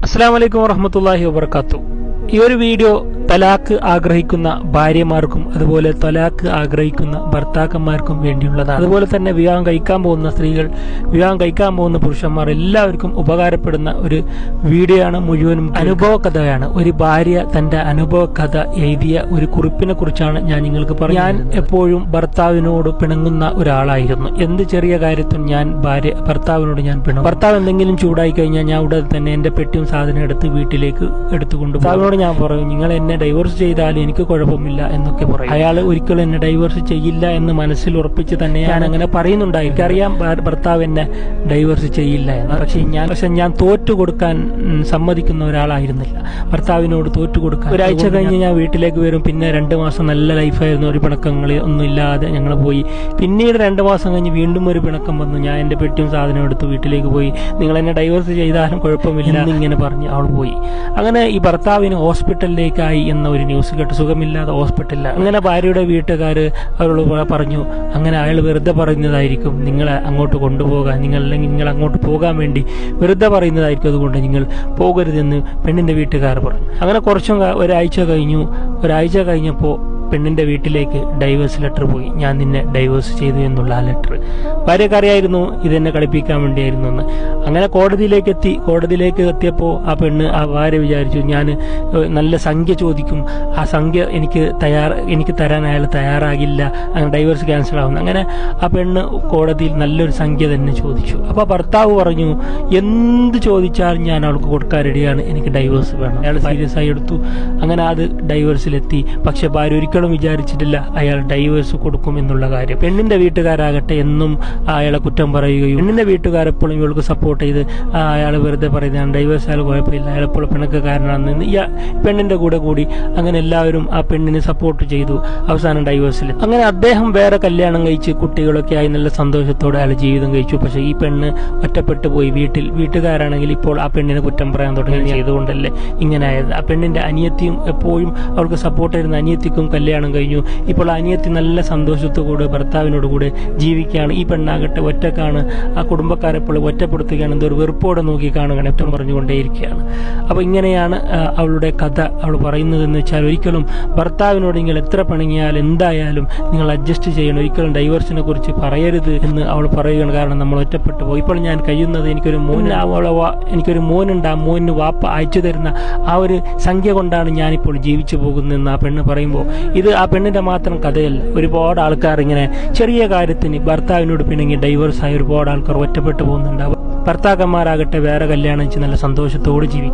അസ്സലാമു അലൈക്കും വറഹ്മത്തുള്ളാഹി വബറകാതുഹു. ഈ ഒരു വീഡിയോ തലാഖ് ആഗ്രഹിക്കുന്ന ഭാര്യമാർക്കും അതുപോലെ തലാഖ് ആഗ്രഹിക്കുന്ന ഭർത്താക്കന്മാർക്കും വേണ്ടിയുള്ളതാണ്. അതുപോലെ തന്നെ വിവാഹം കഴിക്കാൻ പോകുന്ന സ്ത്രീകൾ, വിവാഹം കഴിക്കാൻ പോകുന്ന പുരുഷന്മാർ എല്ലാവർക്കും ഉപകാരപ്പെടുന്ന ഒരു വീഡിയോ ആണ്. മുഴുവനും അനുഭവ കഥയാണ്. ഒരു ഭാര്യ തന്റെ അനുഭവ കഥ എഴുതിയ ഒരു കുറിപ്പിനെ കുറിച്ചാണ് ഞാൻ നിങ്ങൾക്ക് പറഞ്ഞു. ഞാൻ എപ്പോഴും ഭർത്താവിനോട് പിണങ്ങുന്ന ഒരാളായിരുന്നു. എന്ത് ചെറിയ കാര്യത്തിൽ ഞാൻ ഭർത്താവിനോട് ഞാൻ പിണങ്ങും. ഭർത്താവ് എന്തെങ്കിലും ചൂടായി കഴിഞ്ഞാൽ ഞാൻ ഉടനെ തന്നെ എന്റെ പെട്ടിയും സാധനം എടുത്ത് വീട്ടിലേക്ക് എടുത്തുകൊണ്ട് ഭർത്താവിനോട് ഞാൻ പറയും, നിങ്ങൾ എന്നെ ഡൈവോഴ്സ് ചെയ്താലും എനിക്ക് കുഴപ്പമില്ല എന്നൊക്കെ പറയും. അയാൾ ഒരിക്കലും എന്നെ ഡൈവോഴ്സ് ചെയ്യില്ല എന്ന് മനസ്സിൽ ഉറപ്പിച്ച് തന്നെ ഞാൻ അങ്ങനെ പറയുന്നുണ്ടായി. എനിക്കറിയാം ഭർത്താവ് എന്നെ ഡൈവോഴ്സ് ചെയ്യില്ല എന്ന്. പക്ഷെ ഞാൻ തോറ്റു കൊടുക്കാൻ സമ്മതിക്കുന്ന ഒരാളായിരുന്നില്ല. ഭർത്താവിനോട് തോറ്റു കൊടുക്കാൻ. ഒരാഴ്ച കഴിഞ്ഞ് ഞാൻ വീട്ടിലേക്ക് വരും. പിന്നെ 2 മാസം നല്ല ലൈഫായിരുന്നു. ഒരു പിണക്കങ്ങൾ ഒന്നും ഇല്ലാതെ ഞങ്ങൾ പോയി. പിന്നീട് 2 മാസം കഴിഞ്ഞ് വീണ്ടും ഒരു പിണക്കം വന്നു. ഞാൻ എന്റെ പെട്ടിയും സാധനം എടുത്ത് വീട്ടിലേക്ക് പോയി. നിങ്ങൾ എന്നെ ഡൈവോഴ്സ് ചെയ്താലും കുഴപ്പമില്ല എന്നിങ്ങനെ പറഞ്ഞ് അവൾ പോയി. അങ്ങനെ ഈ ഭർത്താവിന് ഹോസ്പിറ്റലിലേക്കായി എന്ന ഒരു ന്യൂസ് കേട്ട്, സുഖമില്ലാതെ ഹോസ്പിറ്റലിൽ. അങ്ങനെ ഭാര്യയുടെ വീട്ടുകാർ അവരോട് പറഞ്ഞു, അങ്ങനെ അയാൾ വെറുതെ പറയുന്നതായിരിക്കും, നിങ്ങളെ അങ്ങോട്ട് കൊണ്ടുപോകാൻ, നിങ്ങൾ അങ്ങോട്ട് പോകാൻ വേണ്ടി വെറുതെ പറയുന്നതായിരിക്കും, അതുകൊണ്ട് നിങ്ങൾ പോകരുതെന്ന് പെണ്ണിന്റെ വീട്ടുകാർ പറഞ്ഞു. അങ്ങനെ ഒരാഴ്ച കഴിഞ്ഞപ്പോൾ പെണ്ണിന്റെ വീട്ടിലേക്ക് ഡൈവേഴ്സ് ലെറ്റർ പോയി. ഞാൻ നിന്നെ ഡൈവേഴ്സ് ചെയ്തു എന്നുള്ള ആ ലെറ്റർ. ഭാര്യക്ക് അറിയായിരുന്നു ഇതെന്നെ കളിപ്പിക്കാൻ വേണ്ടിയായിരുന്നു എന്ന്. അങ്ങനെ കോടതിയിലേക്ക് എത്തിയപ്പോൾ ആ ഭാര്യ വിചാരിച്ചു, ഞാൻ നല്ല സംഖ്യ ചോദിക്കും, ആ സംഖ്യ എനിക്ക് തരാൻ അയാൾ തയ്യാറാകില്ല, അങ്ങനെ ഡൈവേഴ്സ് ക്യാൻസൽ ആവുന്നു. അങ്ങനെ ആ പെണ്ണ് കോടതിയിൽ നല്ലൊരു സംഖ്യ തന്നെ ചോദിച്ചു. അപ്പൊ ഭർത്താവ് പറഞ്ഞു, എന്ത് ചോദിച്ചാലും ഞാൻ അവൾക്ക് കൊടുക്കാൻ റെഡിയാണ്, എനിക്ക് ഡൈവേഴ്സ് വേണം. അയാൾ സീരിയസ് ആയി എടുത്തു. അങ്ങനെ അത് ഡൈവേഴ്സിലെത്തി. പക്ഷെ ഭാര്യ ഒരിക്കലും വിചാരിച്ചിട്ടില്ല അയാൾ ഡൈവേഴ്സ് കൊടുക്കും എന്നുള്ള കാര്യം. പെണ്ണിന്റെ വീട്ടുകാരാകട്ടെ എന്നും അയാളെ കുറ്റം പറയുകയും, പെണ്ണിന്റെ വീട്ടുകാരെപ്പോഴും ഇവൾക്ക് സപ്പോർട്ട് ചെയ്ത് അയാൾ വെറുതെ പറയുന്നതാണ്, ഡൈവേഴ്സ് അയാൾ കുഴപ്പമില്ല, അയാളെപ്പോഴും പിണക്കക്കാരനാണെന്ന് പെണ്ണിന്റെ കൂടി അങ്ങനെ എല്ലാവരും ആ പെണ്ണിനെ സപ്പോർട്ട് ചെയ്തു. അവസാനം ഡൈവേഴ്സിൽ. അങ്ങനെ അദ്ദേഹം വേറെ കല്യാണം കഴിച്ച് കുട്ടികളൊക്കെ ആയി നല്ല സന്തോഷത്തോടെ അയാൾ ജീവിതം കഴിച്ചു. പക്ഷെ ഈ പെണ്ണ് ഒറ്റപ്പെട്ടു പോയി. വീട്ടുകാരാണെങ്കിൽ ഇപ്പോൾ ആ പെണ്ണിനെ കുറ്റം പറയാൻ തുടങ്ങി. ചെയ്തുകൊണ്ടല്ലേ ഇങ്ങനെ ആയത്. ആ പെണ്ണിന്റെ അനിയത്തിയും എപ്പോഴും അവൾക്ക് സപ്പോർട്ട് ചെയ്യുന്ന അനിയത്തിക്കും കല്യാണം കഴിഞ്ഞു. ഇപ്പോൾ അനിയത്തി നല്ല സന്തോഷത്തോടെ ഭർത്താവിനോട് കൂടെ ജീവിക്കുകയാണ്. ഈ പെണ്ണാകട്ടെ ഒറ്റക്കാണ്. ആ കുടുംബക്കാരെപ്പോഴും ഒറ്റപ്പെടുത്തുകയാണ്. എന്തോ ഒരു വെറുപ്പോടെ നോക്കി കാണുകയാണ്, ഏറ്റവും പറഞ്ഞുകൊണ്ടേയിരിക്കുകയാണ്. അപ്പൊ ഇങ്ങനെയാണ് അവളുടെ കഥ അവൾ പറയുന്നതെന്ന് വെച്ചാൽ, ഒരിക്കലും ഭർത്താവിനോട് നിങ്ങൾ എത്ര പിണങ്ങിയാൽ എന്തായാലും നിങ്ങൾ അഡ്ജസ്റ്റ് ചെയ്യണം. ഒരിക്കലും ഡൈവേഴ്സിനെ കുറിച്ച് പറയരുത് എന്ന് അവൾ പറയുകയാണ്. കാരണം നമ്മൾ ഒറ്റപ്പെട്ടു പോയി. ഇപ്പോൾ ഞാൻ കഴിയുന്നത് എനിക്കൊരു മോനുണ്ട്. ആ മോന് വാപ്പ അയച്ചു തരുന്ന ആ ഒരു സംഖ്യ കൊണ്ടാണ് ഞാനിപ്പോൾ ജീവിച്ചു പോകുന്നതെന്ന് ആ പെണ്ണ് പറയുമ്പോൾ, ഇത് ആ പെണ്ണിന്റെ മാത്രം കഥയല്ല. ഒരുപാട് ആൾക്കാർ ഇങ്ങനെ ചെറിയ കാര്യത്തിന് ഭർത്താവിനോട് പിണങ്ങി ഡൈവേഴ്സ് ആയ ഒരുപാട് ആൾക്കാർ ഒറ്റപ്പെട്ടു പോകുന്നുണ്ട്. ഭർത്താക്കന്മാരാകട്ടെ വേറെ കല്യാണം വെച്ച് നല്ല സന്തോഷത്തോടെ ജീവിക്കും.